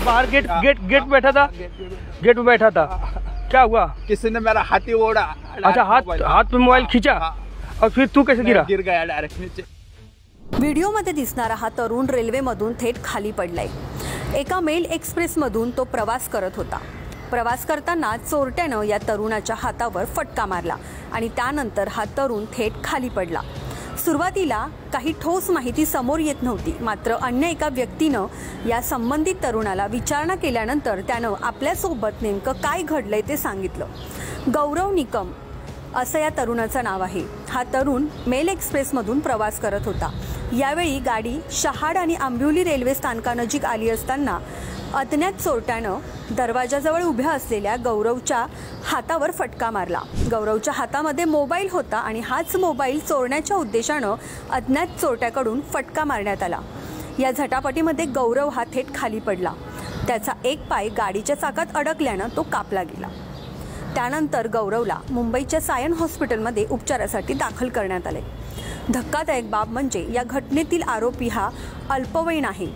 बाहर गेट बैठा था, गेट में बैठा था। क्या हुआ? किसी ने मेरा हाथी ओढ़ा। अच्छा, हाथ पे मोबाइल खींचा और फिर तू कैसे गिरा? गिर गया डायरेक्ट नीचे। व्हिडिओमध्ये दिसणारा हा तरुण रेल्वेमधून थेट खाली पडलाय। एका मेल एक्सप्रेसमधून तो प्रवास करत होता। प्रवास करताना चोरट्यानं या तरुणाच्या हातावर फटका मारला आणि त्यानंतर हा तरुण थेट खाली पडला। सुरुवातीला काही ठोस माहिती समोर येत नव्हती, मात्र अन्य एका व्यक्तीनं या संबंधित तरुणाला विचारणा केल्यानंतर त्यानं आपल्यासोबत नेमकं काय घडलंय ते सांगितलं। गौरव निकम असं या तरुणाचं नाव आहे। हा तरुण मेल एक्सप्रेसमधून प्रवास करत होता। यावेळी गाडी शहाड आणि आंबिवली रेल्वे स्थानकानजीक आली असताना अज्ञात चोरट्यानं दरवाजाजवळ उभ्या असलेल्या गौरवच्या हातावर फटका मारला। गौरवच्या हातामध्ये मोबाईल होता आणि हाच मोबाईल चोरण्याच्या उद्देशानं अज्ञात चोरट्याकडून फटका मारण्यात आला। या झटापटीमध्ये गौरव हा थेट खाली पडला। त्याचा एक पाय गाडीच्या चाकात अडकल्यानं तो कापला गेला। त्यानंतर गौरवला मुंबईच्या सायन हॉस्पिटलमध्ये उपचारासाठी दाखल करण्यात आले। धक्कादायक बाब म्हणजे या घटनेतील आरोपी हा अल्पवयीन आहे।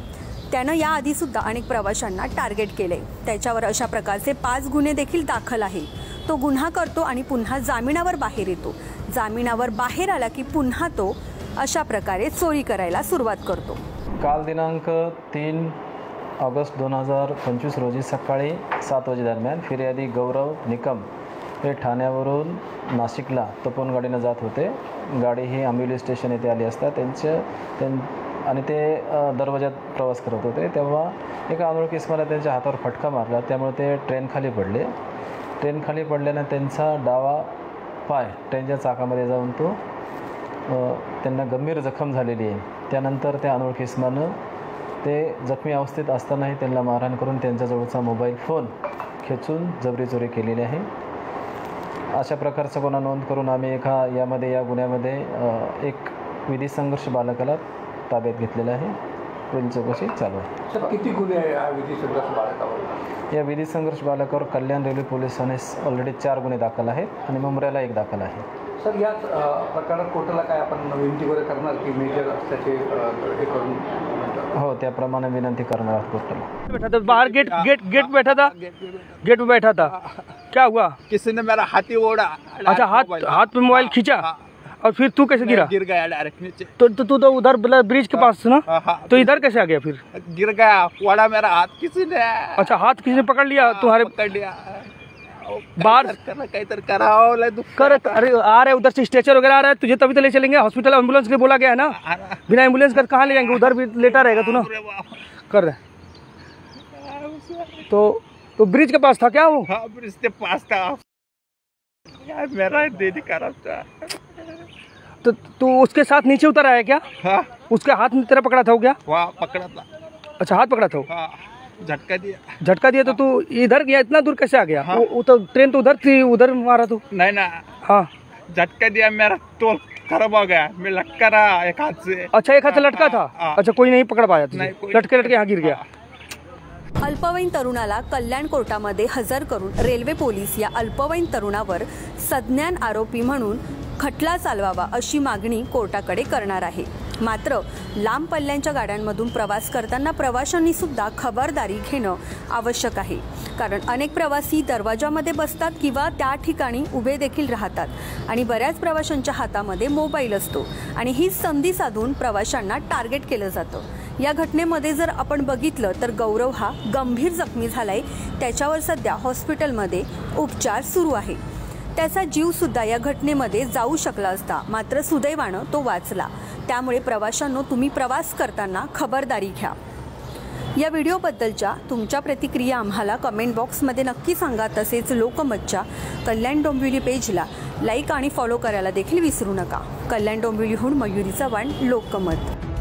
त्यानं याआधी सुद्धा अनेक प्रवाशांना टार्गेट केले। त्याच्यावर अशा प्रकारचे 5 गुन्हे देखील दाखल आहे। तो गुन्हा करतो आणि पुन्हा जामिनावर बाहेर येतो। जामिनावर बाहेर आला की पुन्हा तो अशा प्रकारे चोरी करायला सुरुवात करतो। काल दिनांक 3 ऑगस्ट 2025 रोजी सकाळी 7 वाजे दरम्यान फिर्यादी गौरव निकम हे ठाण्यावरून नाशिकला तपोवन गाडीनं जात होते। गाडी ही आंबिवली स्टेशन येथे आली असता आणि ते दरवाजात प्रवास करत होते, तेव्हा एका अनोळखी इसमाला त्यांच्या हातावर फटका मारला। त्यामुळे ते ट्रेन खाली पडले। ट्रेन खाली पडल्यानं त्यांचा डावा पाय ट्रेनच्या चाकामध्ये जाऊन त्यांना गंभीर जखम झालेली आहे। त्यानंतर त्या अनोळखी इसमानं ते जखमी अवस्थेत असतानाही त्यांना मारहाण करून त्यांच्याजवळचा मोबाईल फोन खेचून जबरी चोरी केलेली आहे। अशा प्रकारचा गुन्हा नोंद करून आम्ही या गुन्ह्यामध्ये एक विधी संघर्ष बालकाला ताब्यात घेतलेला आहे। पुढील चौकशी चालू आहे। सर, किती गुन्हे आहे या विधी संघर्ष बालकावर? या विधी संघर्ष बालकावर कल्याण रेल्वे पोलीस ठाणे ऑलरेडी 4 गुन्हे दाखल आहेत आणि मुंब्र्याला 1 दाखल आहे। सर, याच प्रकारात कोर्टाला काय आपण विनंती वगैरे करणार की मेजर त्याचे हे करून? हो, त्याप्रमाणे विनंती करणार आहोत कोर्टाला। बैठा था बाहर गेट बैठा था, गेट में बैठा था। क्या हुआ? किसी ने मेरा हाथी ओढ़ा। अच्छा, हाथ पे मोबाइल खींचा और फिर तू कैसे गिरा? गिर गया डायरेक्ट नीचे। तो तू तो उधर ब्रिज के पास ना, तो इधर कैसे आ गया फिर? गिर गया, ओढ़ा मेरा हाथ किसी ने। अच्छा, हाथ किसी ने पकड़ लिया तुम्हारे? पकड़ लिया। बाहर काहीतरी करावं करत। अरे आ रहे उधर से स्ट्रेचर वगैरह आ रहा है तुझे, तभी तो ले चलेंगे हॉस्पिटल। एम्बुलेंस के बोला गया है ना, बिना एम्बुलेंस कर कहाँ ले जाएंगे? उधर भी लेटा रहेगा तू ना। कर रहे तो ब्रिज के पास था क्या वो? हाँ, ब्रिज के पास था यार, मेरा दीदी खराब था। तो तू उसके साथ नीचे उतर आया क्या? हाँ, उसके हाथ में तेरा पकड़ा था वो क्या? वहाँ पकड़ा था। अच्छा, हाथ पकड़ा था वो। हाँ, झटका दिया। तो तू इधर गया, इतना दूर कैसे आ गया? हाँ। वो तो ट्रेन तो उधर थी, उधर मारा तू। नहीं ना, हाँ, झटका दिया, मेरा तोल खराब हो गया। मैं लटका रहा एक हाथ से। अच्छा, एक हाथ से लटका था। हाँ। अच्छा, कोई नहीं पकड़ पाया तुझे? नहीं, कोई लटके यहाँ गिर गया। अल्पवयीन तरुणाला कल्याण कोर्टामध्ये हजर करून रेल्वे पोलीस या अल्पवयीन तरुणावर सज्ञान आरोपी म्हणून खटला चालवावा अशी मागणी कोर्टाकडे करणार आहे। मात्र लांब पल्ल्यांच्या गाड्यांमधून प्रवास करताना प्रवाशांनी सुद्धा खबरदारी घेणं आवश्यक आहे, कारण अनेक प्रवासी दरवाजामध्ये बसतात किंवा त्या ठिकाणी उभे देखील राहतात आणि बऱ्याच प्रवाशांच्या हातामध्ये मोबाईल असतो आणि ही संधी साधून प्रवाशांना टार्गेट केलं जातं। या घटनेमध्ये जर आपण बघितलं तर गौरव हा गंभीर जखमी झालाय। त्याच्यावर सध्या हॉस्पिटलमध्ये उपचार सुरू आहे। त्याचा जीव सुद्धा या घटनेमध्ये जाऊ शकला असता, मात्र सुदैवानं तो वाचला। त्यामुळे प्रवाशांनो, तुम्ही प्रवास करताना खबरदारी घ्या। या व्हिडिओबद्दलच्या तुमच्या प्रतिक्रिया आम्हाला कमेंट बॉक्समध्ये नक्की सांगा। तसेच लोकमतच्या कल्याण डोंबिवली पेजला लाईक आणि फॉलो करायला देखील विसरू नका। कल्याण डोंबिवलीहून मयुरी चव्हाण, लोकमत।